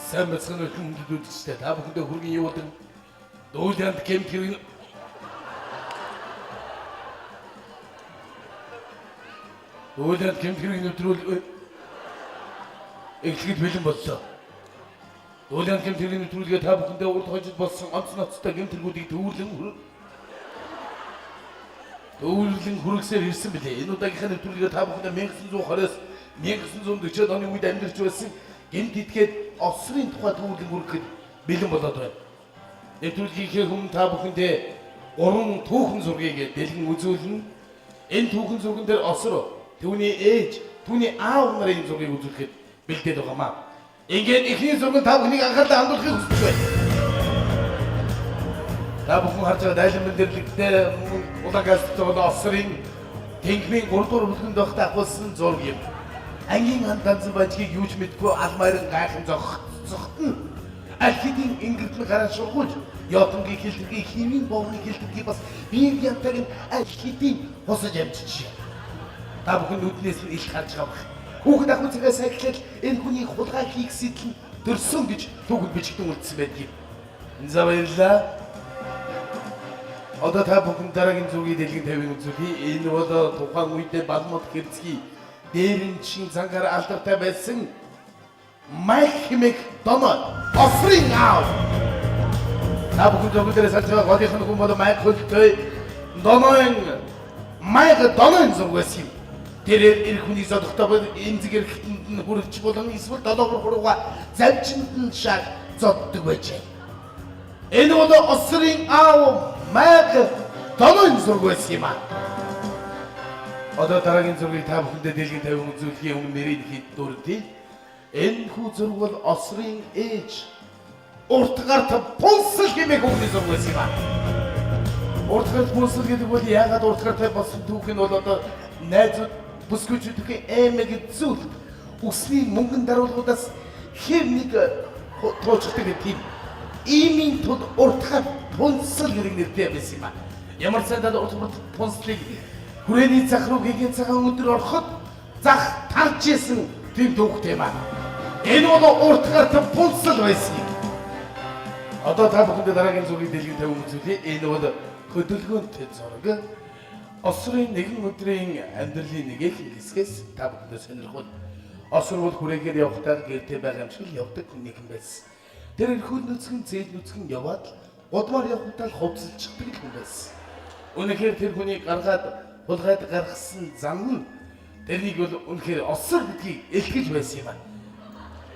Сайн бацхан хүндэд үзчихтэй. Та бүхэндээ хүргийн явуулан дууланд кемп хэрэг дууланд кемп хэрэг нэвтрүүл эхлэхэд бэлэн боллоо. Дууланд кемп хэрэг нэвтрүүлгээ та бүхэндээ урд хожид болсон онц ноцтой гэмтэргүүдийг төвөрлөн хүргэсээр ирсэн билээ. Энэ удаагийнхаа нэвтрүүлгээ та бүхэндээ 1920-с 1940 оны үед амьдарч байсан гэмт итгээд Осрын тухай төвөрлөн хүргэхэд бэлэн болоод байна. Нэвтрүүлгийнхээ өмнө та бүхэндээ 3 түүхэн зургийг дэлгэн үзүүлнэ. Энэ түүхэн зурган дээр Оср, түүний ээж, түүний аав нарын зургийг үзүүлэхэд бэлдээд байгаамаа. Ингээд эхний зурган та бүхнийг анхаарлаа хандуулахыг хүсэж байна. Та бүхэн харж байгаа дайлан мэндэлэгтээ улагаас зөвхөн Осрын тэнгмийн 3 дугаар бүлгэнд байхдаа авахсан зураг юм. Ангийн ханданзан бажгийг юуж мэдгүй алмайран гайхан зогтно. Алхидийн ингэрдэн гараа шургуулж, ятамгийн хилдэргийн хивийн боовны хилдэргийг бас биеийн янтаг нь алхидийн хусаж амжиж. Та бүхэн нүднээс нь илт харж байгаа. Хүүхэд ахуй цагаас эхлээд энэ хүний хулгай хийх сэтэл нь төрсөн гэж түүхэд бичгдэн үлдсэн байдаг. За баярлалаа. Одоо та бүхэн дараагийн зургийг дэлгэн тавин үзүүлье. Энэ бол тухайн үедээ Балмод Хэрцгий дээрэн чин цангаар алдартай байсан Майк Донон Осрын аав. Та бүхэн зөвлөдөрөөс алж байгаа голынх нь хүн бол Майк хөлтэй Донон Майк Донон зургаас юм. Тэрээр эр хүний зодохтой эмзэг эрэхтэнд нь хүрч болон эсвэл долоогор хурууга завчинд нь шаг зоддог байжээ. Энэ бол Осрын аав Майк Донон зургаас юм аа. Одоо дараагийн зургийг та бүхэндээ дэлгэн тавин үзүүлэхийн өмнө нэрийг хэд дурдъя. Энэ хүү зураг бол Осрын ээж Уртгарт Пунсал хэмээх хүний зураг байсан юм аа. Уртгарт Пунсал гэдэг бол яагаад Уртгартай болсон түүх нь бол одоо найзууд бүсгүйчүүдийн аймаг зүйл үсний мөнгөн даруулгуудаас хэр нэг туучдаг тийм иймийн тул Уртгарт Пунсал гэдэг нэртэй байсан юм аа. Ямар сайдад Уртгарт Пунсалыг хүрээний зах руу гэгэн цагаан өдөр ороход зах тарж исэн тийм түүхтэй юм аа. Энэ бол Уртгарт Пунсал байсан юм. Одоо та бүхэндээ дараагийн зургийг дэлгэн тавин үзүүлье. Энэ бол хөдөлгөөнтэй зураг. Осрын нэгэн өдрийн амьдралын нэг их хэсгээс та бүхэндээ сонирхол. Оср бол хүрээгээр явахдаа гэртээ байгаа юм шиг явдаг нэгэн байсан. Тэр хөл нүцгэн зээл нүцгэн яваад гудмаар явахдаа хувцалчихдаг хүн байсан. Үнэхээр тэр хүний гаргаад хулгайд гаргасан зам нь тэрнийг бол үнэхээр Оср гэдгийг илтгэж байсан юм аа.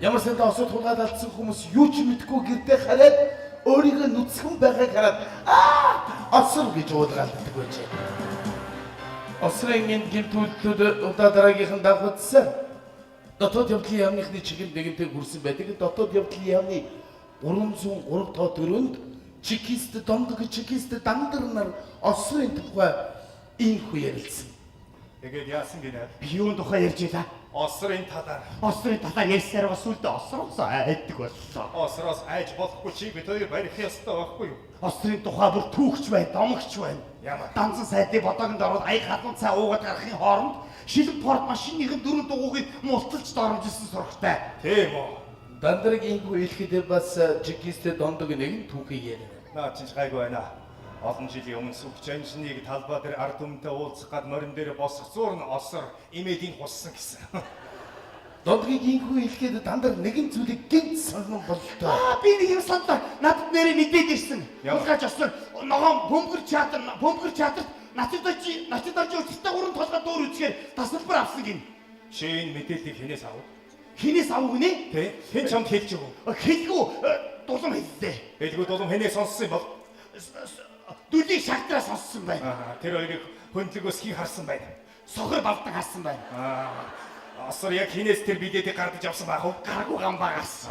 Ямар сандаа Осрд хулгайд алдсан хүмүүс юу ч мэдгүй гэртээ хараад өөрийгөө нүцгэн байгааг хараад Оср гэж уулгаалдаг байжээ. Осрын гэмтүүлэлтүүд удаа дараагийнхан давхацсан. Дотоод явдлын яамныхны чиглэл нэгэнтэй хүрсэн байдаг. Дотоод явдлын яамны 303 тоо төрөнд чекист дондог чекист дандар нар Осрын тухай инхүү ярилцсан. Тэгээд яасан гинэ? Би юун тухай ярьж байлаа? Осрын талаар. Осрын талаар ярьсаар бас үлдээ Осроос айддаг боллоо. Осроос айж болохгүй чи бид хоёр барих ёстой байхгүй юу? Осрын тухай бүр түүхч байна, домогч байна. Ямар? Данцан сайдын бодогонд ороод аяг халуун цай уугаад гарахын хооронд шилэн порт машиныхын 4 дугуйг мулталж доромжсэн сурагтай. Тийм үү? Дандрыг инхүү илэхэд бас чекистэ дондог нэгэн түүхийг яриа. Наа чинь гайгүй байна. Олон жилийн өмнө сүгч анжныг талбай дээр ард түмэнтэй уулзах гад морин дээр босох зуур нь Оср имэдийн хуссан гэсэн. Дондгийг инхүү илэхэд дандар нэгэн зүйлийг гинт санал боллоо. Би нэг юм сандлаа. Надад нэрээ мэдээд ирсэн. Хулгайч Оср ногоон бөмбөр театрт нацидорч өчтөй гурван толгой дуур үзгээр тасалбар авсан гин. Чи энэ мэдээллийг хинээс авав? Хинээс авав гинэ? Тэ? Хэн чамд хэлж өгөв? Хэлгүй дулам хэллээ. Хэлгүй дулам хинээс сонссон юм бол? Дүлийг шагтраа сонссон байна. Тэр хоёрыг хөндлөгөөс хий харсан байна. Сохор балдан харсан байна. Оср яг хинээс тэр бидэдийг гардаж авсан байх уу? Гаргуу гамбаагаас.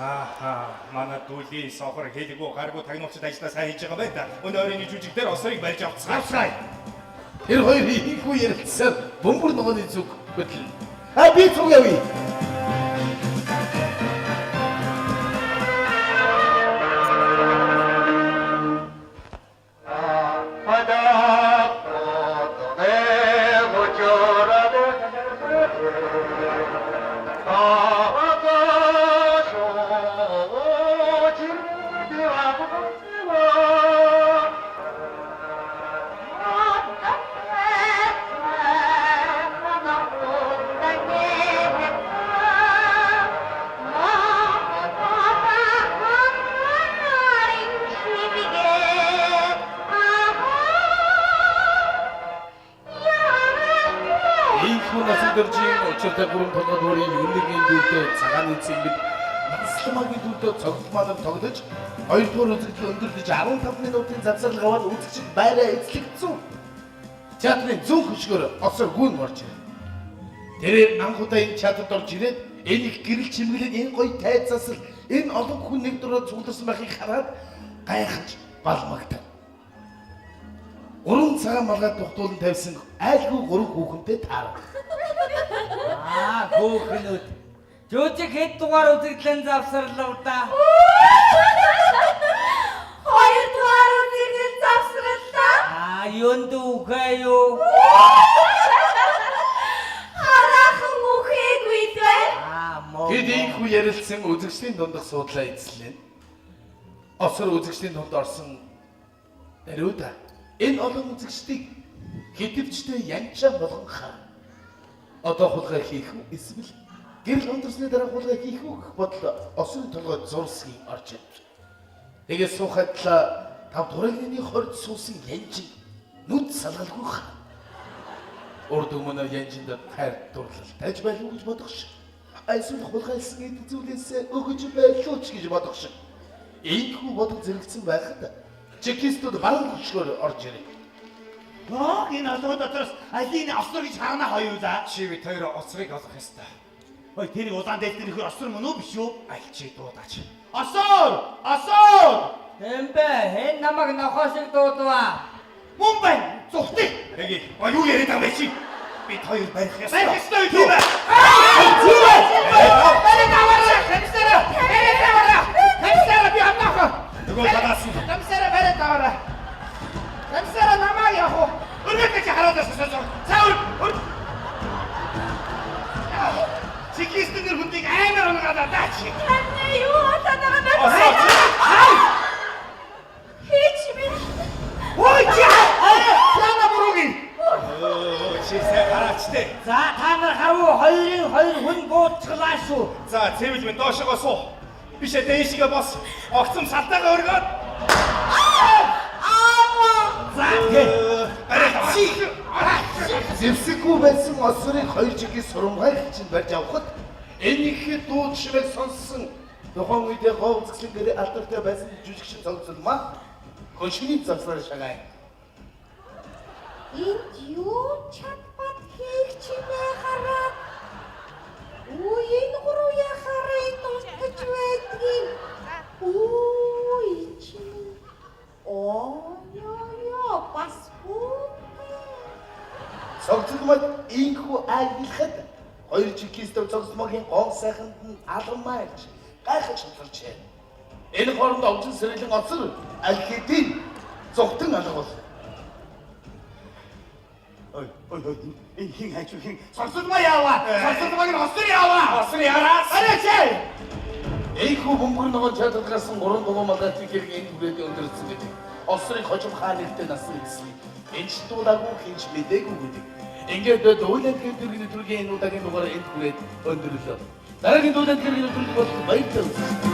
Манай дүүлийн сохор хэлгүй гаргуу тагнуучид ажиллаа сайн хийж байгаа байна да. Өнөө өрөөний жүжиг дээр Осрыг барьж авцгаая. Тэр хоёрын инхүү ярилцсан бөмбөр ногооны зүг хөтөл. Би зүг явъя. Өдөржийн учиртай гүрэн толгой дүүрийн үнэгийн дүүртэй цагааны цэнгэл Насламагийн дүүртэй цогцлмаар тоглож 2 дугаар үзэгдэл өндөрлөж 15 минутын завсарлага аваад үзэгчид байраа эзлэгдсэн. Театрын зүүн хөшгөөр осор гүн орж ирээ. Тэр анх удаа энэ театрт орж ирээд энэ их гэрэл чимэглэн энэ гоё тайцаас л энэ олон хүн нэг дөрөв цугларсан байхыг хараад гайхаж балмагтав. Уран цагаан малгай тухтуулан тавьсан айлгүй 3 хүүхэнтэй таарав. Хүүхнүүд. Жижиг хэд дугаар үзэгдлэн завсарлав да. 2 дугаар үзэгдэл завсарлаа. Юунд үхээ юу? Хараахан үхээгүй дээ. Тэд ийхүү ярилцсан үзэгчдийн дундах суудлаа эзлэн. Осор үзэгчдийн дунд орсон даруйда энэ олон үзэгчдийг хэдвчтэй янчаа болгон хаа. Одоо хулгай хийх үү эсвэл гэрэл онцорсны дараа хулгай хийх үү гэх бодол осрын толгойд зурсгийн орж ир. Тэгээд суухад л тав турааны хорд суусан янчин нүд салгалгүй хаа. Урд өмнө янчинд хайр дурлал таж байлгүй гэж бодох шиг. Эсвэл хулгайлсан эд зүйлээс өгөж байлгүй ч гэж бодох шиг. Ийхүү бодол зэрэгцсэн байхад чекистүүд баруун хөшгөөр орж ирээ. Энэ алуу дотроос алийг осор гэж харна хоёул за. Чи бид хоёр осрыг олох ёстой. Ой тэрийг улаан дээлтэр ихэр осор мөн үү биш үү? Аль чи дуудаач. Осор! Осор! Эмбэ, хэн намайг нохошиг дуудваа. Мөн байна. Зүхтээ. Эги, юу яриад байгаа бэ чи? Бид хоёр барих ёстой. Барих ёстой юу бэ? Тийм ээ. Барих аваарай. Хамсараа. Барих аваарай. Хамсараа би амнах. Нөгөө талаас нь. Хамсараа барих аваарай. Хамсараа намаа яах вэ? Өргөдөө чи хараад байгаа. Цаавар. Чекистнэр хүндийг амар унгаад даа чи. Таны юу болоод байгаа бэ? Хич би. Ой чи. Яна бурууги. Чи сайн гараачтэй. За та нар харуу хоёрын хоёр хүн буудчихлаа шүү. За цэвэл минь доошогоо суу. Бишээ дээшгээ бос. Огцом салтаагаа өргөөд. За тэгээ. Зэвсэггүй байсан осрыг 2 жигийн сурамгай чинь барьж авахд энэ их дууд шивэг сонссон тухайн үедээ говь згслийн гэрээ алдартай байсан жүжигчин цогцолмаа хошигний завсраар шагаая. Энд юу чатбат хийх чимээ хараад. Энэ гурав яхаараа энэ устгаж байдгийг. Чи. Яа, бас үү? Цогцолмод ийхүү айлхад 2 чекистов цогцолмогийн гон сайханд нь алгамаарч гайхаж шалгарчээ. Энэ хооронд овжин сэрэлэн оцор аль хэдийн зогтон алга бол. Ой. Энэ хин хайч хин. Сонсолмоо яваа. Сонсолмоог нь осор яваа. Осрыг хараад. Арай. Ийхүү бөмбөр нөгөө театрт гарсан 3 дугаар малгайтыг энэ хүрээний өндөрсөн гэдэг. Осрыг хожим хаа нэртэй насан эзлээ. Энэ ч дуулаагүй хинч мэдээгүй гэдэг. Ингээд дуулаад гэрдэргийн төргийн энэ удаагийн дугаар энд хүрээд өндөрлөө. Дараагийн дуулаад гэрдэргийн төрөг бол баяртай.